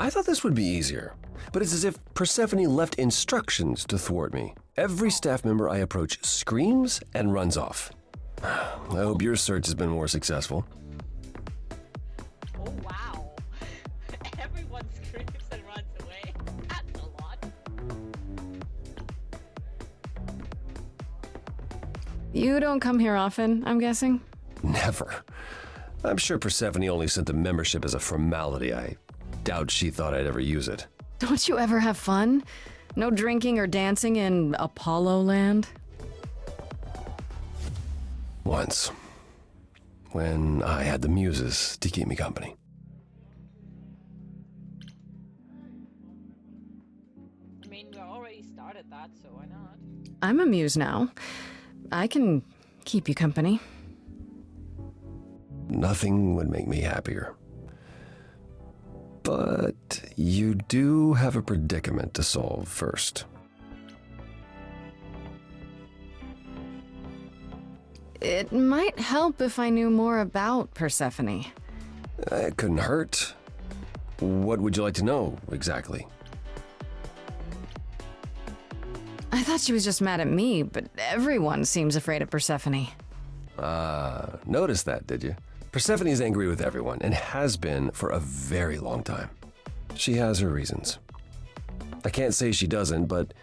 I thought this would be easier, but it's as if Persephone left instructions to thwart me. Every staff member I approach screams and runs off. I hope your search has been more successful. Oh wow. Everyone screams and runs away. That's a lot. You don't come here often, I'm guessing? Never. I'm sure Persephone only sent the membership as a formality. I doubt she thought I'd ever use it. Don't you ever have fun? No drinking or dancing in Apollo land? Once. When I had the muses to keep me company. I mean, we already started that, so why not? I'm a muse now. I can keep you company. Nothing would make me happier. But you do have a predicament to solve first. It might help if I knew more about Persephone. It couldn't hurt. What would you like to know, exactly? I thought she was just mad at me, but everyone seems afraid of Persephone. Noticed that, did you? Persephone is angry with everyone, and has been for a very long time. She has her reasons. I can't say she doesn't, but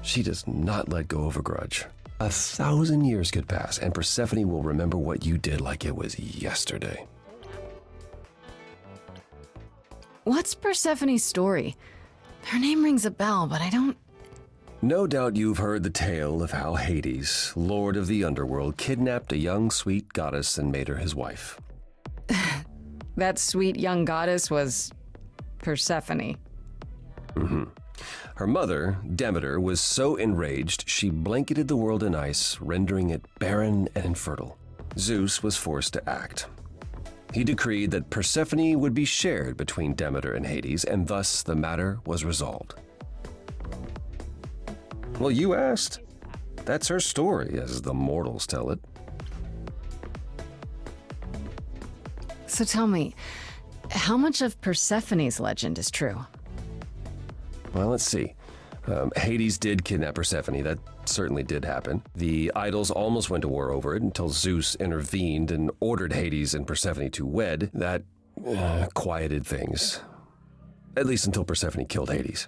she does not let go of a grudge. 1,000 years could pass, and Persephone will remember what you did like it was yesterday. What's Persephone's story? Her name rings a bell, but I don't... No doubt you've heard the tale of how Hades, lord of the underworld, kidnapped a young sweet goddess and made her his wife. That sweet young goddess was Persephone. Her mother, Demeter, was so enraged she blanketed the world in ice, rendering it barren and infertile. Zeus was forced to act. He decreed that Persephone would be shared between Demeter and Hades, and thus the matter was resolved. Well, you asked. That's her story, as the mortals tell it. So tell me, how much of Persephone's legend is true? Well, let's see. Hades did kidnap Persephone. That certainly did happen. The idols almost went to war over it until Zeus intervened and ordered Hades and Persephone to wed. That quieted things. At least until Persephone killed Hades.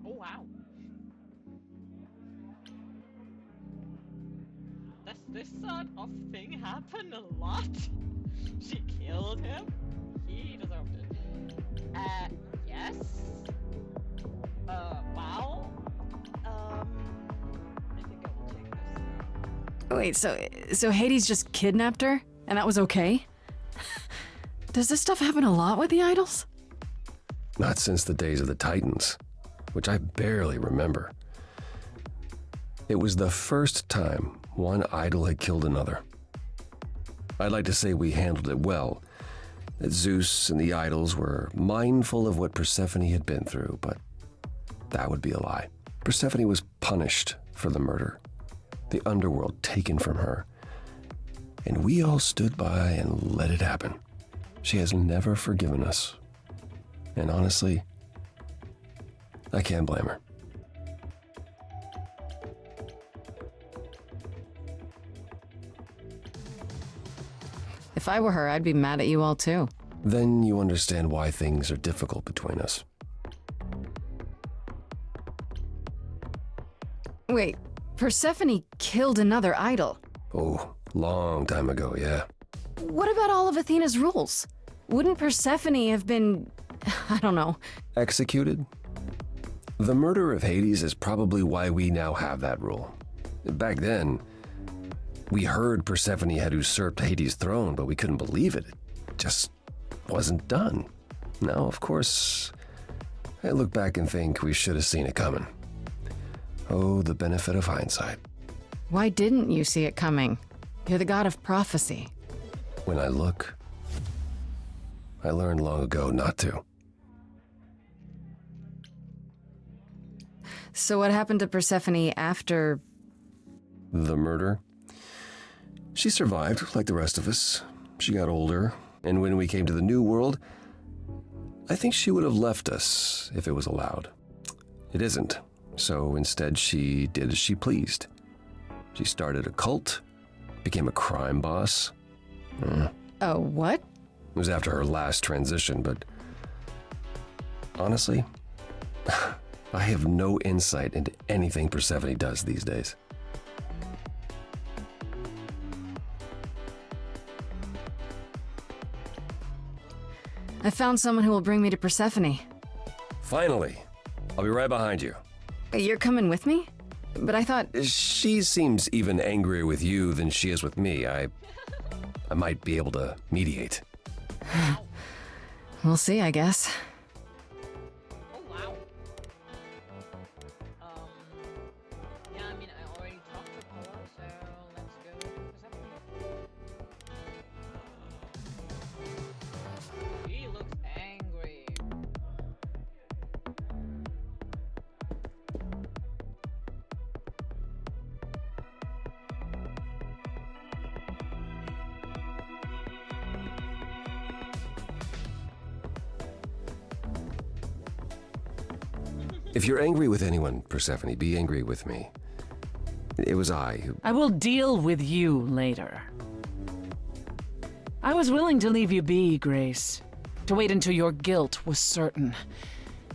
Oh wow. Does this sort of thing happen a lot? She killed him? He deserved it. Yes? Wow. I think I will check this. Wait, so Hades just kidnapped her? And that was okay? Does this stuff happen a lot with the idols? Not since the days of the Titans, which I barely remember. It was the first time one idol had killed another. I'd like to say we handled it well, that Zeus and the idols were mindful of what Persephone had been through, but that would be a lie. Persephone was punished for the murder, the underworld taken from her, and we all stood by and let it happen. She has never forgiven us, and honestly, I can't blame her. If I were her, I'd be mad at you all too. Then you understand why things are difficult between us. Wait, Persephone killed another idol. Oh, long time ago, yeah. What about all of Athena's rules? Wouldn't Persephone have been, I don't know, Executed? The murder of Hades is probably why we now have that rule. Back then, we heard Persephone had usurped Hades' throne, but we couldn't believe it. It just wasn't done. Now, of course, I look back and think we should have seen it coming. Oh, the benefit of hindsight. why didn't you see it coming? You're the god of prophecy. When I look, I learned long ago not to. So what happened to Persephone after... The murder? She survived, like the rest of us. She got older, and when we came to the New World, I think she would have left us if it was allowed. It isn't, so instead she did as she pleased. She started a cult, became a crime boss. Oh, what? It was after her last transition, but honestly, I have no insight into anything Persephone does these days. I found someone who will bring me to Persephone. Finally, I'll be right behind you. You're coming with me? But I thought... She seems even angrier with you than she is with me. I might be able to mediate. We'll see, I guess. Oh wow. Yeah, I mean, I already talked to Paula, so let's go to Persephone. She looks angry. If you're angry with anyone, Persephone, be angry with me. It was I who... I will deal with you later. I was willing to leave you be, Grace, to wait until your guilt was certain.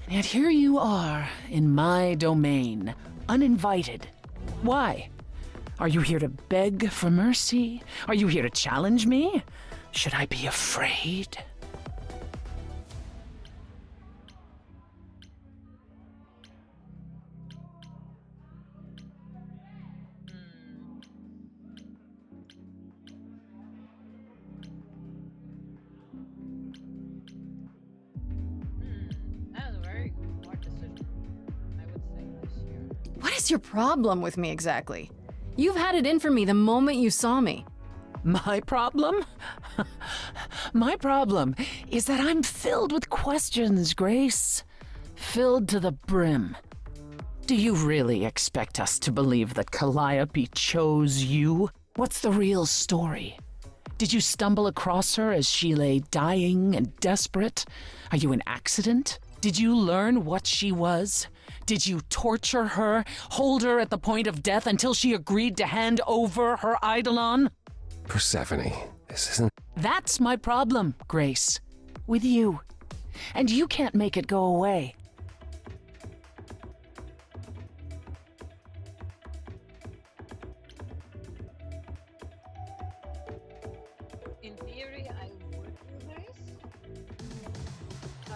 And yet here you are, in my domain, uninvited. Why? Are you here to beg for mercy? Are you here to challenge me? Should I be afraid? That was a very hard decision, I would say, this year. What is your problem with me exactly? You've had it in for me the moment you saw me. My problem? My problem is that I'm filled with questions, Grace. Filled to the brim. Do you really expect us to believe that Calliope chose you? What's the real story? Did you stumble across her as she lay dying and desperate? Are you an accident? Did you learn what she was? Did you torture her, hold her at the point of death until she agreed to hand over her eidolon? Persephone, this isn't... That's my problem, Grace. With you. And you can't make it go away. In theory, I would do this, but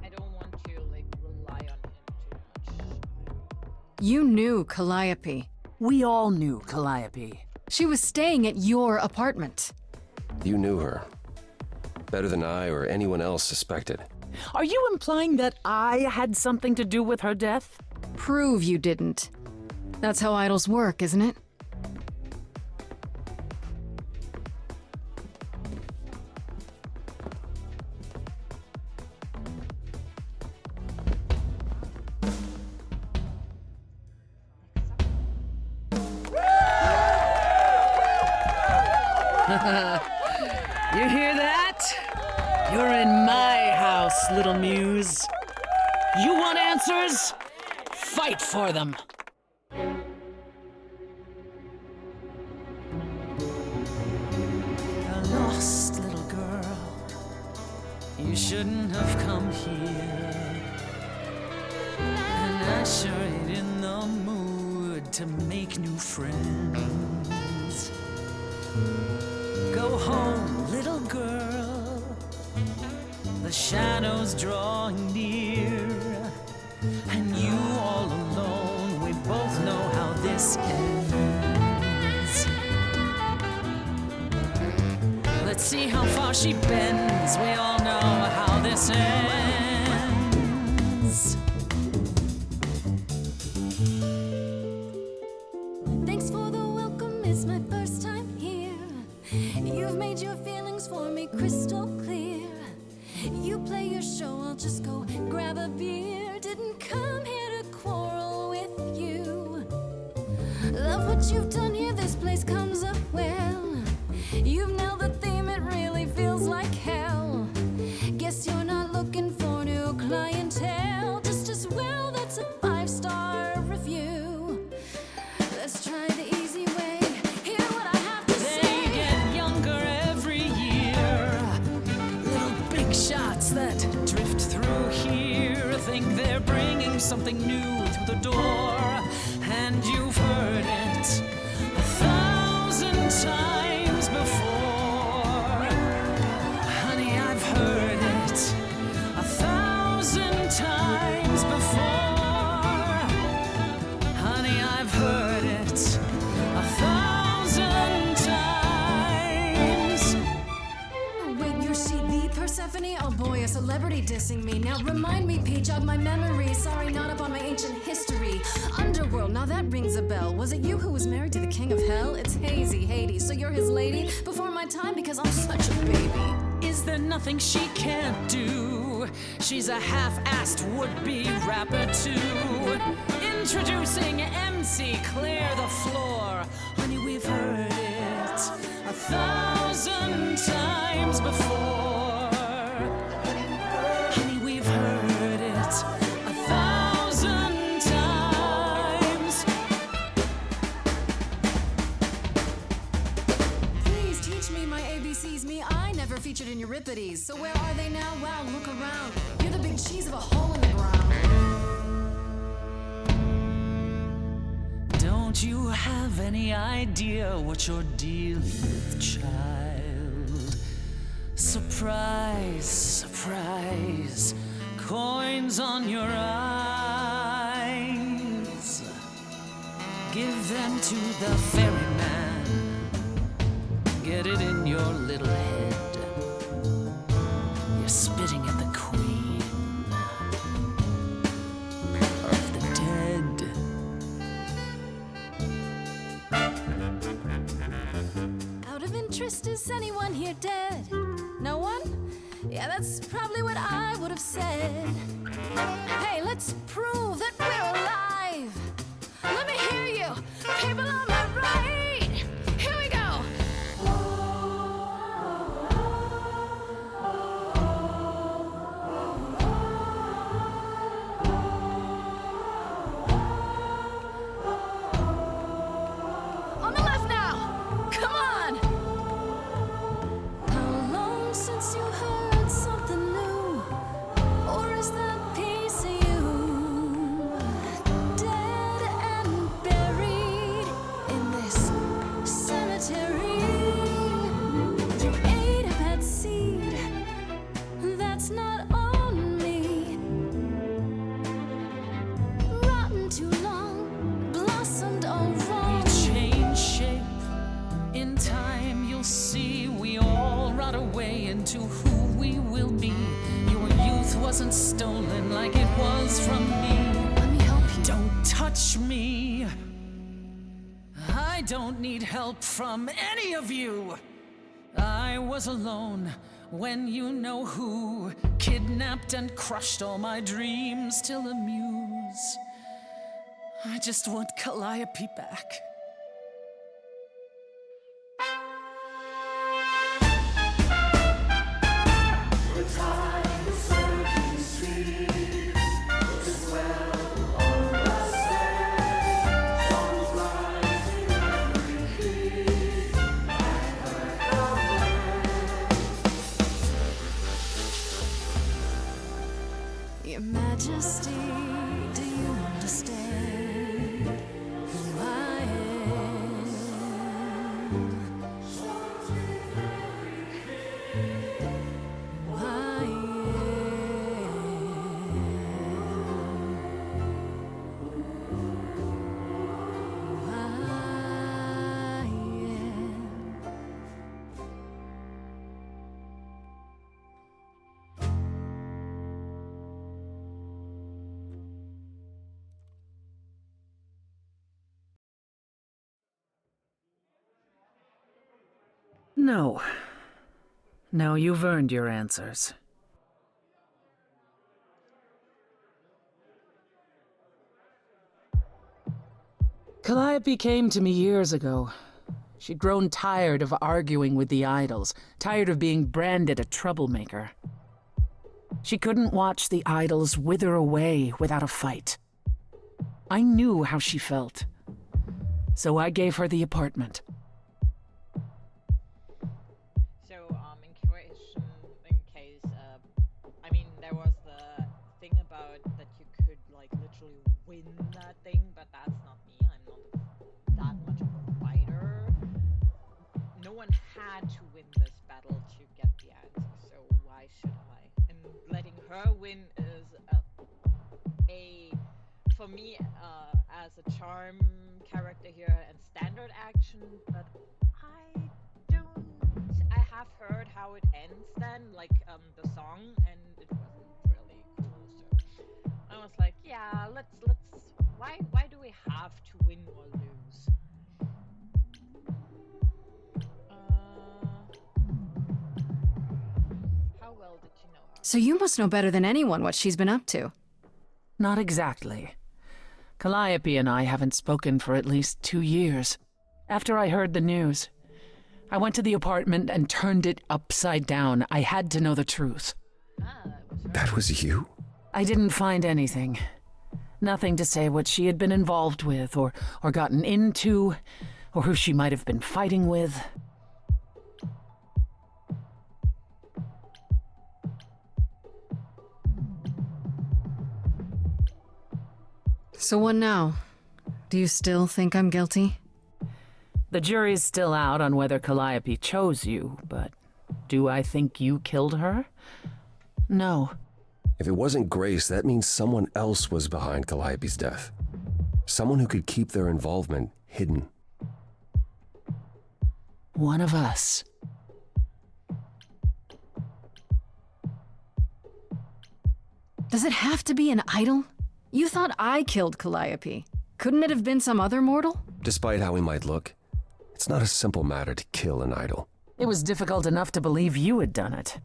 I don't want to like rely on him too much. You knew Calliope. We all knew Calliope. She was staying at your apartment. You knew her. Better than I or anyone else suspected. Are you implying that I had something to do with her death? Prove you didn't. That's how idols work, isn't it? You hear that? You're in my house, little muse. You want answers? Fight for them. A lost little girl. You shouldn't have come here. And I sure ain't in the mood to make new friends. Go home, little girl. The shadows drawing near. And you all alone, we both know how this ends. Let's see how far she bends. We all know how this ends. Thanks for the welcome, it's my first time here. You've made your feelings for me crystal clear. You play your show, I'll just go grab a beer. Didn't come here to quarrel with you. Love what you've done here, this place comes up something new through the door, and you've heard it 1,000 times before. Honey, I've heard it 1,000 times before. Honey, I've heard it 1,000 times. Wait, you're she the Persephone? Oh boy, a celebrity dissing me. Now remind me, P, jog my memory. Sorry, not up on my ancient history. Underworld, now that rings a bell. Was it you who was married to the king of hell? It's hazy, Hades, so you're his lady? Before my time because I'm such a baby. Is there nothing she can't do? She's a half-assed would-be rapper too. Introducing MC Clear the Floor. Honey, we've heard it 1,000 times before. Honey, we've heard it 1,000 times. Please teach me my ABCs, me. I never featured in Euripides. So where are they now? Wow, look around. You're the big cheese of a hole in the ground. Don't you have any idea what you're dealing with, child? Surprise, surprise, coins on your eyes. Give them to the ferryman. Get it in your little head. You're spitting at the queen of the dead. Out of interest, is anyone here dead? No one? Yeah, that's probably what I would have said. Hey, let's prove that we're alive. Let me hear you, people on my right. Here we go. On the left now. Come on. How long since you heard something new? Or is that piece of you dead and buried in this cemetery? You ate a bad seed that's not on me. Rotten too long, blossomed all wrong. We change shape. In time, you'll see we all rot away into who we will be. Your youth wasn't stolen like it was from me. Let me help you. Don't touch me. I don't need help from any of you. I was alone when you know who kidnapped and crushed all my dreams till amuse. I just want Calliope back. Your Majesty, do you understand who I am? Who I No. No, you've earned your answers. Calliope came to me years ago. She'd grown tired of arguing with the idols, tired of being branded a troublemaker. She couldn't watch the idols wither away without a fight. I knew how she felt. So I gave her the apartment. So, in case, I mean, there was the thing about that you could, like, literally had to win this battle to get the answer, so why should I? And letting her win is for me, as a charm character here and standard action, but I have heard how it ends then, like the song, and it wasn't really cool. So I was like, yeah, let's. Why do we have to win or lose? How well did you know her? So you must know better than anyone what she's been up to. Not exactly. Calliope and I haven't spoken for at least 2 years. After I heard the news, I went to the apartment and turned it upside down. I had to know the truth. That was you? I didn't find anything. Nothing to say what she had been involved with, or gotten into, or who she might have been fighting with. So what now? Do you still think I'm guilty? The jury's still out on whether Calliope chose you, but do I think you killed her? No. If it wasn't Grace, that means someone else was behind Calliope's death. Someone who could keep their involvement hidden. One of us. Does it have to be an idol? You thought I killed Calliope. Couldn't it have been some other mortal? Despite how he might look, it's not a simple matter to kill an idol. It was difficult enough to believe you had done it.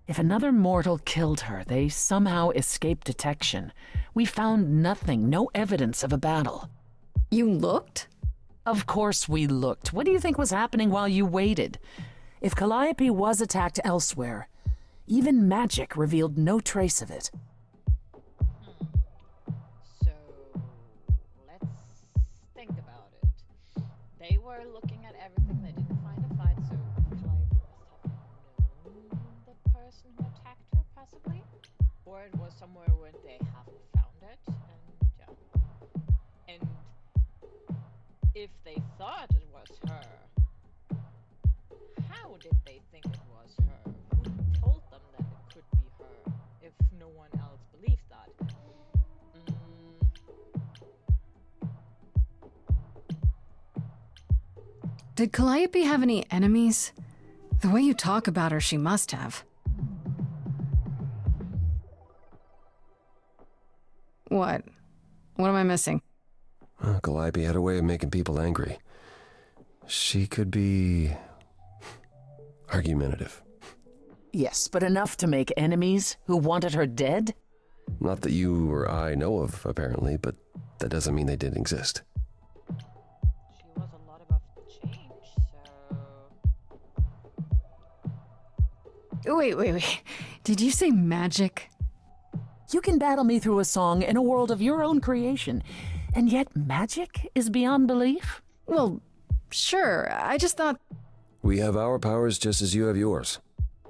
If another mortal killed her, they somehow escaped detection. We found nothing, no evidence of a battle. You looked? Of course we looked. What do you think was happening while you waited? If Calliope was attacked elsewhere, even magic revealed no trace of it. So let's think about it. They were looking at everything. They didn't find a fight, so Calliope must have known the person who attacked her, possibly, or it was somewhere where they haven't found it. And yeah, and if they thought it was her, how did they think it was her? Who told them that it could be her if no one else believed that? Did Calliope have any enemies? The way you talk about her, she must have. What? What am I missing? Calliope had a way of making people angry. She could be argumentative. Yes, but enough to make enemies who wanted her dead? Not that you or I know of, apparently, but that doesn't mean they didn't exist. She was a lot about change, so... Wait. Did you say magic? You can battle me through a song in a world of your own creation, and yet magic is beyond belief? Well, sure. I just thought... We have our powers just as you have yours.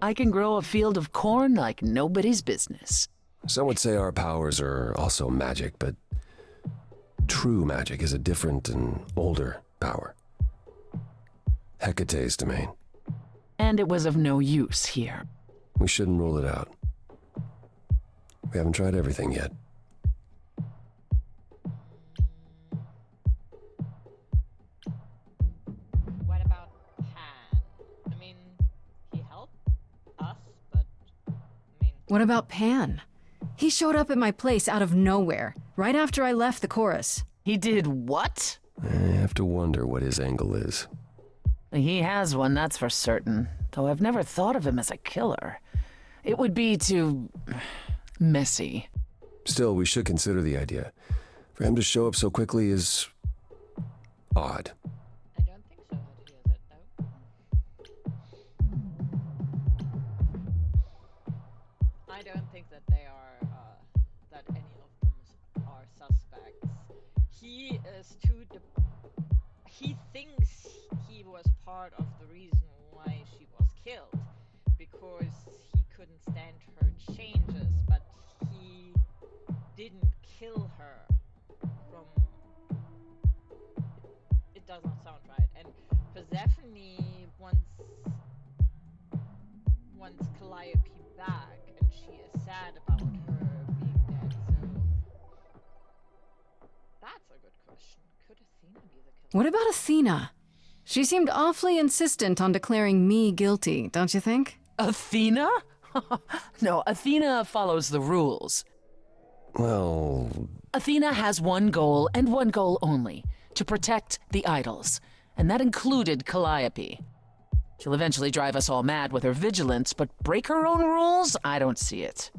I can grow a field of corn like nobody's business. Some would say our powers are also magic, but true magic is a different and older power. Hecate's domain. And it was of no use here. We shouldn't rule it out. We haven't tried everything yet. What about Pan? I mean, he helped us, but... What about Pan? He showed up at my place out of nowhere, right after I left the chorus. He did what? I have to wonder what his angle is. He has one, that's for certain, though I've never thought of him as a killer. It would be too... messy. Still, we should consider the idea. For him to show up so quickly is... odd. I don't think so that he is it, though. I don't think that they are, that any of them are suspects. He is he thinks he was part of the reason why she was killed, because he couldn't stand her changes, but he didn't kill her from... It does not sound right. And Persephone, once wants Calliope back, and she is sad about her being dead, so... That's a good question. Could Athena be the killer? What about Athena? She seemed awfully insistent on declaring me guilty, don't you think? Athena? No, Athena follows the rules. Well, Athena has one goal and one goal only, to protect the idols. And that included Calliope. She'll eventually drive us all mad with her vigilance, but break her own rules? I don't see it.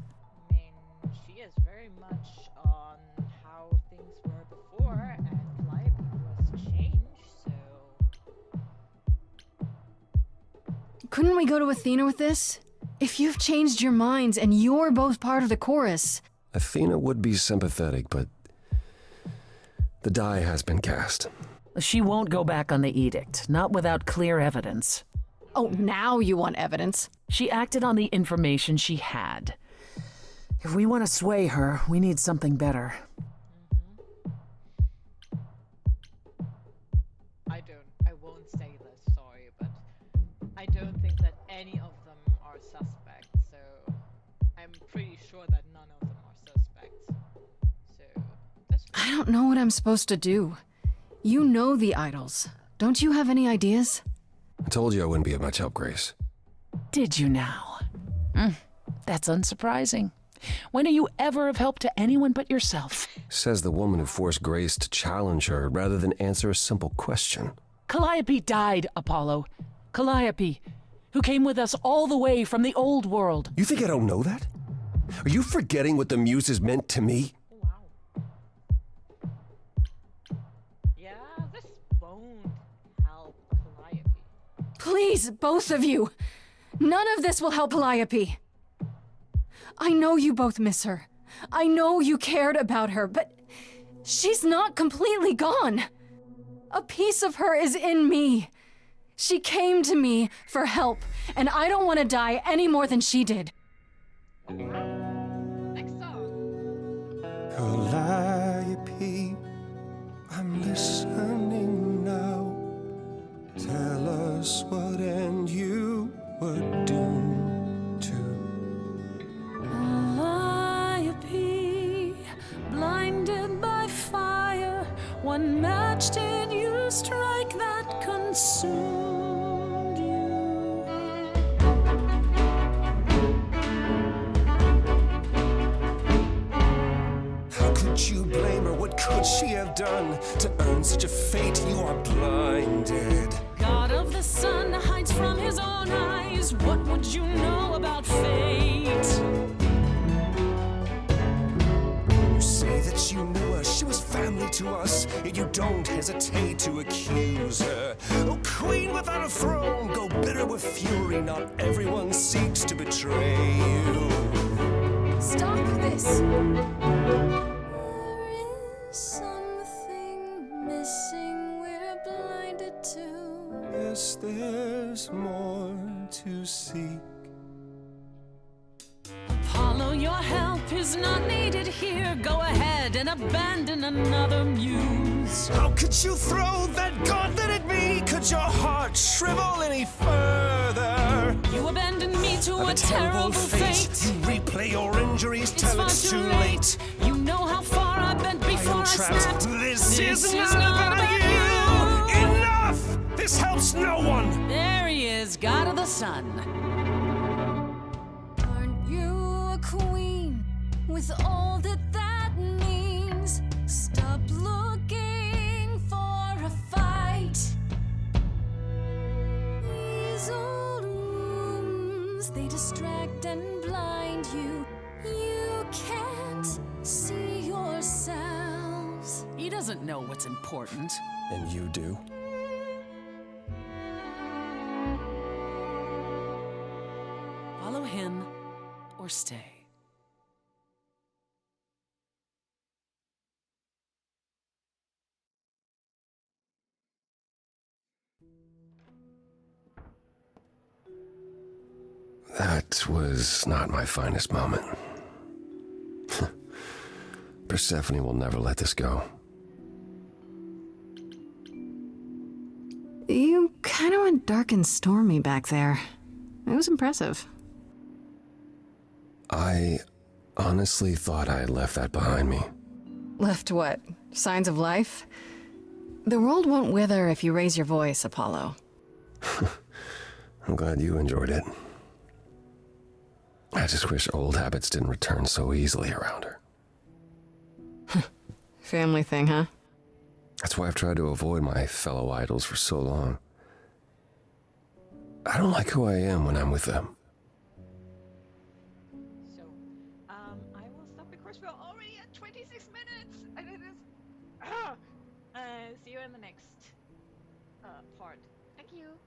I mean, she is very much on how things were before, and Calliope was changed, so... Couldn't we go to Athena with this? If you've changed your minds and you're both part of the chorus. Athena would be sympathetic, but the die has been cast. She won't go back on the edict, not without clear evidence. Oh, now you want evidence. She acted on the information she had. If we want to sway her, we need something better. I won't say this, sorry, but I don't think that any of them are suspects, so I'm pretty sure that none of them are suspects. So, this I don't know what I'm supposed to do. You know the idols. Don't you have any ideas? I told you I wouldn't be of much help, Grace. Did you now? That's unsurprising. When are you ever of help to anyone but yourself? Says the woman who forced Grace to challenge her rather than answer a simple question. Calliope died, Apollo. Calliope, who came with us all the way from the old world. You think I don't know that? Are you forgetting what the Muses meant to me? wow. Yeah, this won't help Calliope. Please, both of you. None of this will help Calliope. I know you both miss her. I know you cared about her, but she's not completely gone. A piece of her is in me. She came to me for help, and I don't want to die any more than she did. Next song. Calliope, I'm listening now. Tell us what end you were doomed to. Calliope, blinded by fire, what match did you strike that consumed you? How could you blame her? What could she have done to earn such a fate? You are blinded. God of the sun hides from his own eyes. What would you know about fate? You say that you knew her, she was family to us, yet you don't hesitate to accuse her. Oh, queen without a throne, go bitter with fury. Not everyone seeks to betray you. Stop this. There is something missing we're blinded to. Yes, there's more to seek. Apollo, your help is not needed here. Go ahead and abandon another muse. How could you throw that gauntlet at me? Could your heart shrivel any further? You abandoned me to Of a terrible fate. You replay your injuries It's till far it's too too late. late. You know how far I bent I before am I trapped. snapped. This is is not about you. Enough! This helps no one. There he is, God of the sun. Aren't you a queen with all that that means? Stop looking for a fight. These old wounds, they distract and blind you. You can't see yourselves. He doesn't know what's important. And you do? Follow him or stay. That was not my finest moment. Persephone will never let this go. You kind of went dark and stormy back there. It was impressive. I honestly thought I had left that behind me. Left what? Signs of life? The world won't wither if you raise your voice, Apollo. I'm glad you enjoyed it. I just wish old habits didn't return so easily around her. Family thing, huh? That's why I've tried to avoid my fellow idols for so long. I don't like who I am when I'm with them. So, I will stop because we're already at 26 minutes, and it is. See you in the next part. Thank you.